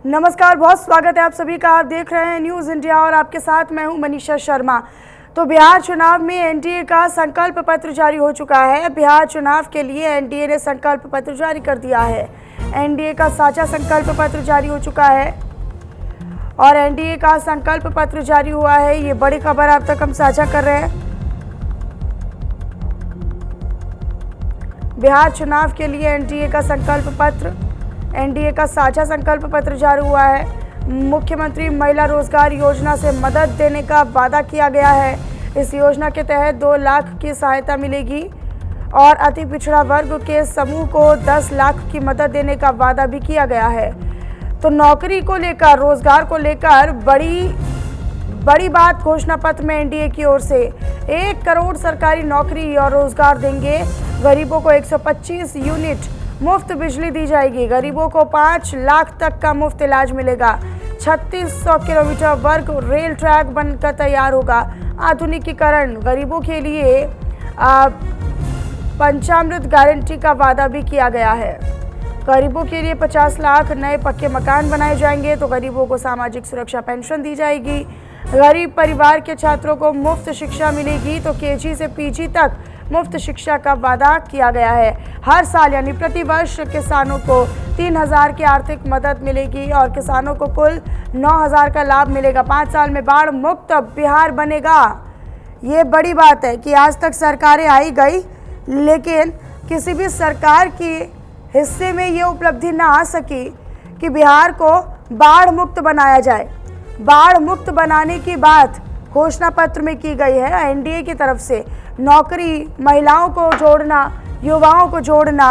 नमस्कार, बहुत स्वागत है आप सभी का। आप देख रहे हैं न्यूज़ इंडिया और आपके साथ मैं हूं मनीषा शर्मा। तो बिहार चुनाव में एनडीए का संकल्प पत्र जारी हो चुका है। बिहार चुनाव के लिए एनडीए ने संकल्प पत्र जारी कर दिया है। एनडीए का साझा संकल्प पत्र जारी हो चुका है और एनडीए का संकल्प पत्र जारी हुआ है। ये बड़ी खबर आप तक हम साझा कर रहे हैं। बिहार चुनाव के लिए एनडीए का संकल्प पत्र, एनडीए का साझा संकल्प पत्र जारी हुआ है। मुख्यमंत्री महिला रोजगार योजना से मदद देने का वादा किया गया है। इस योजना के तहत 2 लाख की सहायता मिलेगी और अति पिछड़ा वर्ग के समूह को 10 लाख की मदद देने का वादा भी किया गया है। तो नौकरी को लेकर, रोजगार को लेकर बड़ी बात घोषणा पत्र में एनडीए की ओर से 1 करोड़ सरकारी नौकरी और रोजगार देंगे। गरीबों को 125 यूनिट मुफ्त बिजली दी जाएगी। गरीबों को 5 लाख तक का मुफ्त इलाज मिलेगा। 3600 किलोमीटर वर्ग रेल ट्रैक बनकर तैयार होगा। आधुनिकीकरण, गरीबों के लिए पंचामृत गारंटी का वादा भी किया गया है। गरीबों के लिए 50 लाख नए पक्के मकान बनाए जाएंगे। तो गरीबों को सामाजिक सुरक्षा पेंशन दी जाएगी। गरीब परिवार के छात्रों को मुफ्त शिक्षा मिलेगी। तो केजी से पीजी तक मुफ्त शिक्षा का वादा किया गया है। हर साल यानी प्रति वर्ष किसानों को 3000 की आर्थिक मदद मिलेगी और किसानों को कुल 9000 का लाभ मिलेगा। 5 साल में बाढ़ मुक्त बिहार बनेगा। ये बड़ी बात है कि आज तक सरकारें आई गई, लेकिन किसी भी सरकार के हिस्से में ये उपलब्धि ना आ सकी कि बिहार को बाढ़ मुक्त बनाया जाए। बाढ़ मुक्त बनाने की बात घोषणा पत्र में की गई है एनडीए की तरफ से। नौकरी, महिलाओं को जोड़ना, युवाओं को जोड़ना,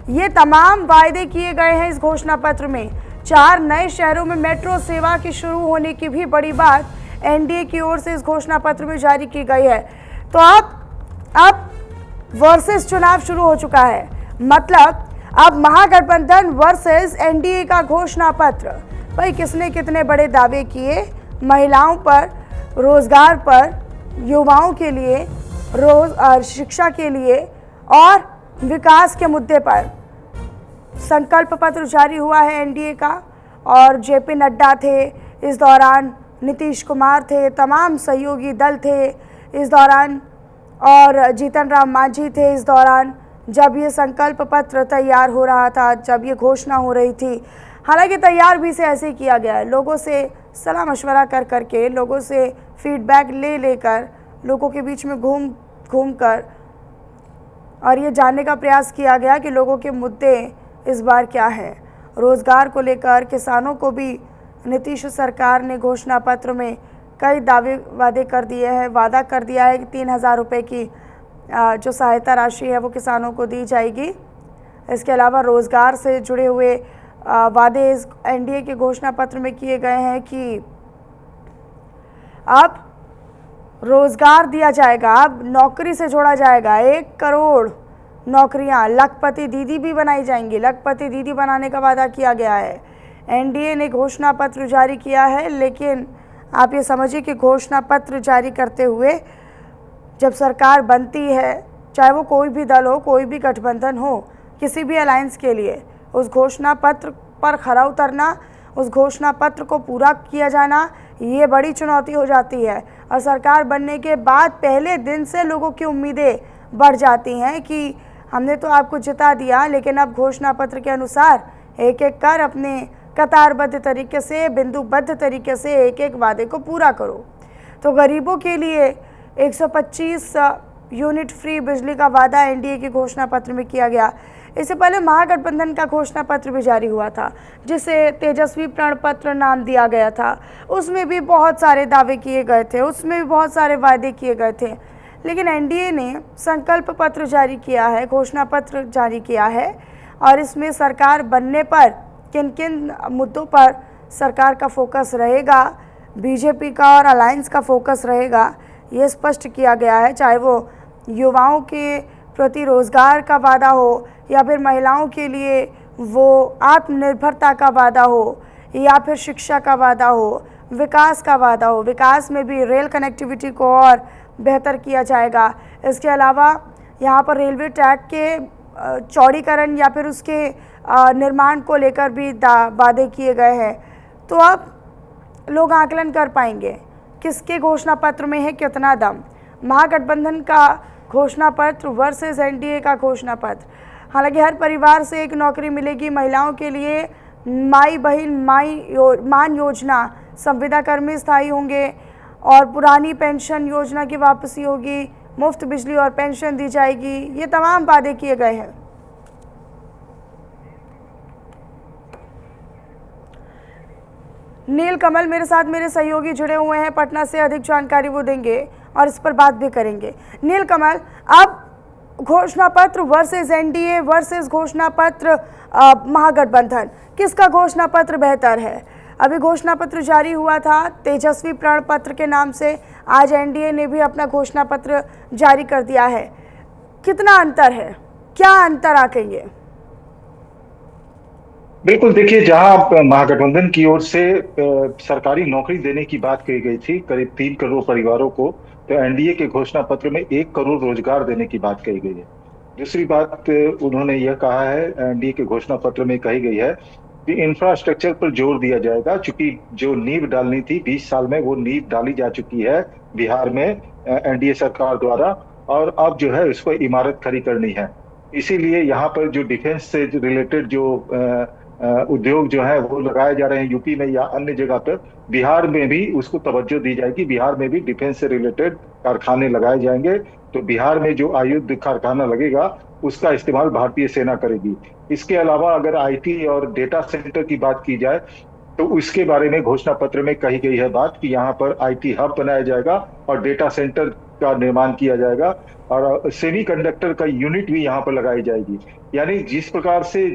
ये तमाम वायदे किए गए हैं इस घोषणा पत्र में। 4 नए शहरों में मेट्रो सेवा की शुरू होने की भी बड़ी बात एनडीए की ओर से इस घोषणा पत्र में जारी की गई है। तो अब वर्सेस चुनाव शुरू हो चुका है। मतलब अब महागठबंधन वर्सेस एनडीए का घोषणा पत्र। भाई किसने कितने बड़े दावे किए महिलाओं पर, रोजगार पर, युवाओं के लिए, शिक्षा के लिए और विकास के मुद्दे पर संकल्प पत्र जारी हुआ है एनडीए का। और जेपी नड्डा थे इस दौरान, नीतीश कुमार थे, तमाम सहयोगी दल थे इस दौरान और जीतन राम मांझी थे इस दौरान जब ये संकल्प पत्र तैयार हो रहा था, जब ये घोषणा हो रही थी। हालांकि तैयार भी से ऐसे किया गया है, लोगों से सलाह मशवरा कर करके, लोगों से फीडबैक ले लेकर, लोगों के बीच में घूम कर और ये जानने का प्रयास किया गया कि लोगों के मुद्दे इस बार क्या हैं। रोज़गार को लेकर किसानों को भी नीतीश सरकार ने घोषणा पत्र में कई वादे कर दिए हैं। वादा कर दिया है कि 3000 रुपये की जो सहायता राशि है वो किसानों को दी जाएगी। इसके अलावा रोज़गार से जुड़े हुए वादे इस एनडीए के घोषणा पत्र में किए गए हैं कि अब रोज़गार दिया जाएगा, अब नौकरी से जोड़ा जाएगा। 1 करोड़ नौकरियां, लखपति दीदी भी बनाई जाएंगी। लखपति दीदी बनाने का वादा किया गया है। एनडीए ने घोषणा पत्र जारी किया है, लेकिन आप ये समझिए कि घोषणा पत्र जारी करते हुए जब सरकार बनती है, चाहे वो कोई भी दल हो, कोई भी गठबंधन हो, किसी भी अलायंस के लिए उस घोषणा पत्र पर खरा उतरना, उस घोषणा पत्र को पूरा किया जाना, ये बड़ी चुनौती हो जाती है। और सरकार बनने के बाद पहले दिन से लोगों की उम्मीदें बढ़ जाती हैं कि हमने तो आपको जिता दिया, लेकिन अब घोषणा पत्र के अनुसार एक एक कर अपने कतारबद्ध तरीके से, बिंदुबद्ध तरीके से एक एक वादे को पूरा करो। तो गरीबों के लिए 125 यूनिट फ्री बिजली का वादा एनडीए के घोषणा पत्र में किया गया। इससे पहले महागठबंधन का घोषणा पत्र भी जारी हुआ था, जिसे तेजस्वी प्रण पत्र नाम दिया गया था। उसमें भी बहुत सारे दावे किए गए थे, उसमें भी बहुत सारे वादे किए गए थे। लेकिन एनडीए ने संकल्प पत्र जारी किया है, घोषणा पत्र जारी किया है और इसमें सरकार बनने पर किन किन मुद्दों पर सरकार का फोकस रहेगा, बीजेपी का और अलायंस का फोकस रहेगा, ये स्पष्ट किया गया है। चाहे वो युवाओं के प्रति रोज़गार का वादा हो या फिर महिलाओं के लिए वो आत्मनिर्भरता का वादा हो या फिर शिक्षा का वादा हो, विकास का वादा हो। विकास में भी रेल कनेक्टिविटी को और बेहतर किया जाएगा। इसके अलावा यहाँ पर रेलवे ट्रैक के चौड़ीकरण या फिर उसके निर्माण को लेकर भी वादे किए गए हैं। तो अब लोग आकलन कर पाएंगे किसके घोषणा पत्र में है कितना दम। महागठबंधन का घोषणा पत्र वर्सेस एनडीए का घोषणा पत्र। हालांकि हर परिवार से एक नौकरी मिलेगी, महिलाओं के लिए माई बहन मान योजना, संविदा कर्मी स्थायी होंगे और पुरानी पेंशन योजना की वापसी होगी, मुफ्त बिजली और पेंशन दी जाएगी। ये तमाम वादे किए गए हैं। नील कमल मेरे साथ मेरे सहयोगी जुड़े हुए हैं, पटना से अधिक जानकारी वो देंगे और इस पर बात भी करेंगे। नील कमल, अब घोषणा पत्र वर्सेस एनडीए वर्सेस घोषणा पत्र महागठबंधन, किसका घोषणा पत्र बेहतर है? अभी घोषणा पत्र जारी हुआ था तेजस्वी प्रण पत्र के नाम से, आज एनडीए ने भी अपना घोषणा पत्र जारी कर दिया है। कितना अंतर है, क्या अंतर आकेंगे? बिल्कुल, देखिए, जहां महागठबंधन की ओर से सरकारी नौकरी देने की बात कही गई थी करीब 3 करोड़ परिवारों को, तो एनडीए के घोषणा पत्र में 1 करोड़ रोजगार देने की बात कही गई है। दूसरी बात उन्होंने यह कहा है, एनडीए के घोषणा पत्र में कही गई है कि इंफ्रास्ट्रक्चर पर जोर दिया जाएगा, चूंकि जो नींव डालनी थी 20 साल में वो नींव डाली जा चुकी है बिहार में एनडीए सरकार द्वारा, और अब जो है उसको इमारत खड़ी करनी है। इसीलिए यहाँ पर जो डिफेंस से रिलेटेड जो उद्योग जो है वो लगाए जा रहे हैं यूपी में या अन्य जगह पर, बिहार में भी उसको तवज्जो दी जाएगी। बिहार में भी डिफेंस से रिलेटेड कारखाने लगाए जाएंगे, तो बिहार में जो आयुध कारखाना लगेगा उसका इस्तेमाल भारतीय सेना करेगी। इसके अलावा अगर आईटी और डेटा सेंटर की बात की जाए तो उसके बारे में घोषणा पत्र में कही गई है बात कि यहाँ पर आईटी हब बनाया जाएगा और डेटा सेंटर का निर्माण किया जाएगा और सेमीकंडक्टर का यूनिट भी यहाँ पर लगाई जाएगी। यानी जिस प्रकार से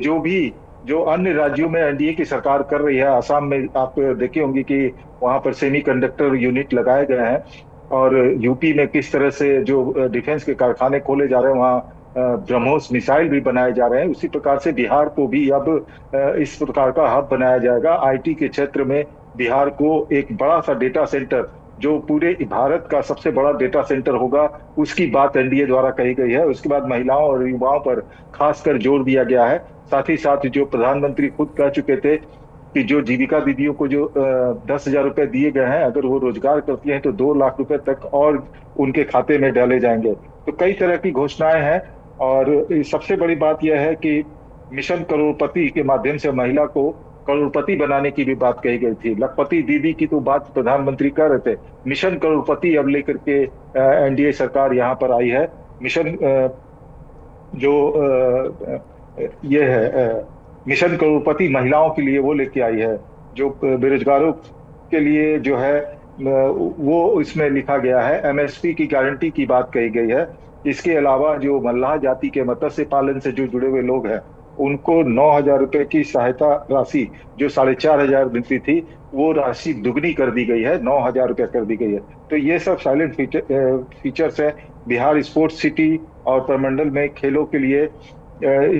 जो अन्य राज्यों में एनडीए की सरकार कर रही है, आसाम में आप देखे होंगे कि वहां पर सेमीकंडक्टर यूनिट लगाए गए हैं, और यूपी में किस तरह से जो डिफेंस के कारखाने खोले जा रहे हैं, वहाँ ब्रह्मोस मिसाइल भी बनाए जा रहे हैं। उसी प्रकार से बिहार को भी अब इस प्रकार का हब बनाया जाएगा। आईटी के क्षेत्र में बिहार को एक बड़ा सा डेटा सेंटर, जो पूरे भारत का सबसे बड़ा डेटा सेंटर होगा, उसकी बात एनडीए द्वारा कही गई है। उसके बाद महिलाओं और युवाओं पर खासकर जोर दिया गया है। साथ ही साथ जो प्रधानमंत्री खुद कह चुके थे कि जो जीविका दीदियों को जो 10,000 रुपए दिए गए हैं, अगर वो रोजगार करती हैं तो 2 लाख रुपए तक और उनके खाते में डाले जाएंगे। तो कई तरह की घोषणाएं हैं, और सबसे बड़ी बात यह है कि मिशन करोड़पति के माध्यम से महिला को करोड़पति बनाने की भी बात कही गई थी। लखपति दीदी की तो बात प्रधानमंत्री कर रहे थे, मिशन करोड़पति अब लेकर के एनडीए सरकार यहाँ पर आई है। मिशन ये है मिशन करोड़पति महिलाओं के लिए वो लेके आई है, जो बेरोजगारों के लिए जो है वो इसमें लिखा गया है। एमएसपी की गारंटी की बात कही गई है। इसके अलावा जो मल्लाह जाति के मत्स्य पालन से जो जुड़े हुए लोग हैं, उनको 9,000 रुपए की सहायता राशि, जो 4,500 मिलती थी, वो राशि दुगनी कर दी गई है, 9,000 रुपए कर दी गई है। तो ये सब साइलेंट फीचर्स है। बिहार स्पोर्ट्स सिटी और प्रमंडल में खेलों के लिए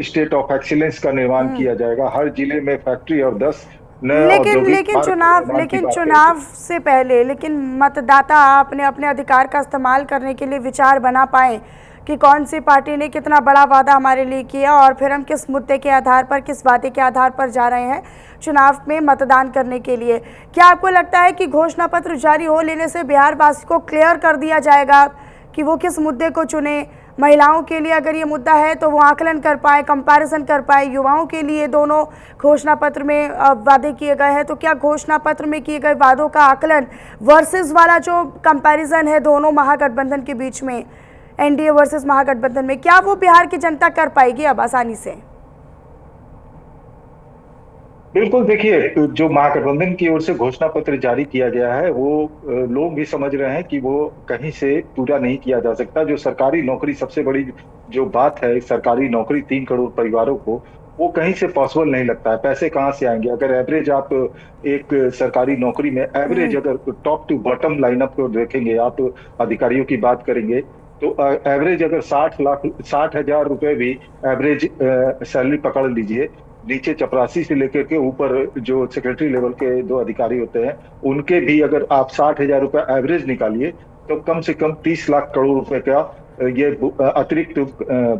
स्टेट ऑफ एक्सीलेंस का निर्माण किया जाएगा। हर जिले में फैक्ट्री और 10 लेकिन चुनाव से पहले मतदाता अपने अपने अधिकार का इस्तेमाल करने के लिए विचार बना पाए कि कौन सी पार्टी ने कितना बड़ा वादा हमारे लिए किया और फिर हम किस मुद्दे के आधार पर, किस वादे के आधार पर जा रहे हैं चुनाव में मतदान करने के लिए। क्या आपको लगता है कि घोषणा पत्र जारी हो लेने से बिहार वासी को क्लियर कर दिया जाएगा कि वो किस मुद्दे को चुने? महिलाओं के लिए अगर ये मुद्दा है तो वो आकलन कर पाए, कंपैरिजन कर पाए। युवाओं के लिए दोनों घोषणा पत्र में वादे किए गए हैं, तो क्या घोषणा पत्र में किए गए वादों का आकलन वर्सेस वाला जो कंपैरिजन है दोनों महागठबंधन के बीच में, एनडीए वर्सेस महागठबंधन में, क्या वो बिहार की जनता कर पाएगी अब आसानी से? बिल्कुल, देखिए, जो महागठबंधन की ओर से घोषणा पत्र जारी किया गया है, वो लोग भी समझ रहे हैं कि वो कहीं से पूरा नहीं किया जा सकता। जो सरकारी नौकरी, सबसे बड़ी जो बात है, सरकारी नौकरी 3 करोड़ परिवारों को, वो कहीं से पॉसिबल नहीं लगता है। पैसे कहाँ से आएंगे? अगर एवरेज आप एक सरकारी नौकरी में एवरेज अगर टॉप टू बॉटम लाइनअप को देखेंगे, आप अधिकारियों की बात करेंगे, तो एवरेज अगर 60,000 रुपए भी एवरेज सैलरी पकड़ लीजिए, नीचे चपरासी से लेकर के ऊपर जो सेक्रेटरी लेवल के 2 अधिकारी होते हैं, उनके भी अगर आप 60,000 रुपए एवरेज निकालिए, तो कम से कम 30 लाख करोड़ रुपए का ये अतिरिक्त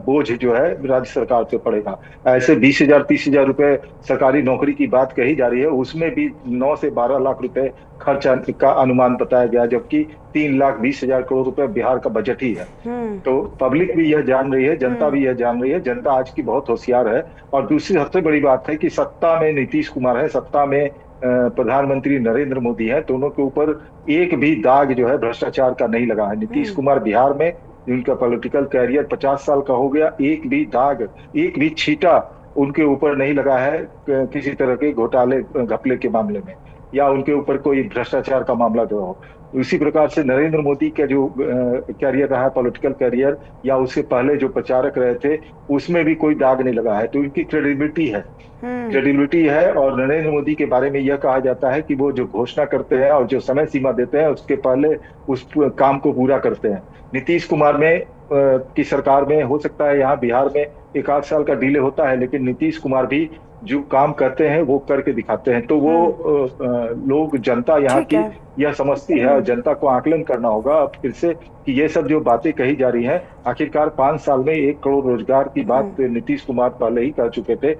बोझ जो है राज्य सरकार पे पड़ेगा। ऐसे 20,000 30,000 रुपए सरकारी नौकरी की बात कही जा रही है, उसमें भी 9 से 12 लाख रुपए खर्च का अनुमान बताया गया, जबकि 3,20,000 करोड़ रुपए बिहार का बजट ही है। तो पब्लिक भी यह जान रही है, जनता भी यह जान रही है, जनता आज की बहुत होशियार है। और दूसरी सबसे बड़ी बात है कि सत्ता में नीतीश कुमार है, सत्ता में प्रधानमंत्री नरेंद्र मोदी है, दोनों के ऊपर एक भी दाग जो है भ्रष्टाचार का नहीं लगा है। नीतीश कुमार बिहार में उनका पॉलिटिकल कैरियर 50 साल का हो गया, एक भी दाग, एक भी छींटा उनके ऊपर नहीं लगा है किसी तरह के घोटाले घपले के मामले में, या उनके ऊपर कोई भ्रष्टाचार का मामला जो हो। उसी प्रकार से नरेंद्र मोदी का जो कैरियर रहा है, पॉलिटिकल कैरियर, या उससे पहले जो प्रचारक रहे थे, उसमें भी कोई दाग नहीं लगा है। तो इनकी क्रेडिबिलिटी है। और नरेंद्र मोदी के बारे में यह कहा जाता है कि वो जो घोषणा करते हैं और जो समय सीमा देते हैं, उसके पहले उस काम को पूरा करते हैं। नीतीश कुमार में की सरकार में हो सकता है यहाँ बिहार में 1 आध साल का डिले होता है, लेकिन नीतीश कुमार भी जो काम करते हैं वो करके दिखाते हैं। तो वो लोग, जनता यहाँ की यह समझती है, और जनता को आकलन करना होगा अब फिर से कि ये सब जो बातें कही जा रही हैं, आखिरकार 5 साल में 1 करोड़ रोजगार की बात नीतीश कुमार पहले ही कर चुके थे।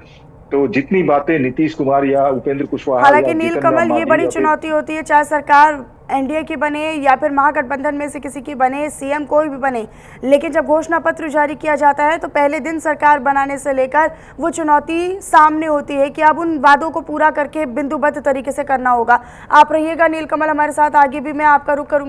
तो जितनी बातें नीतीश कुमार या उपेंद्र कुशवाहा, हालांकि नीलकमल, ये बड़ी चुनौती होती है, चाहे सरकार एनडीए की बने या फिर महागठबंधन में से किसी की बने, सीएम कोई भी बने, लेकिन जब घोषणा पत्र जारी किया जाता है तो पहले दिन सरकार बनाने से लेकर वो चुनौती सामने होती है कि अब उन वादों को पूरा करके बिंदुबद्ध तरीके से करना होगा। आप रहिएगा नीलकमल हमारे साथ, आगे भी मैं आपका रुख करूंगी।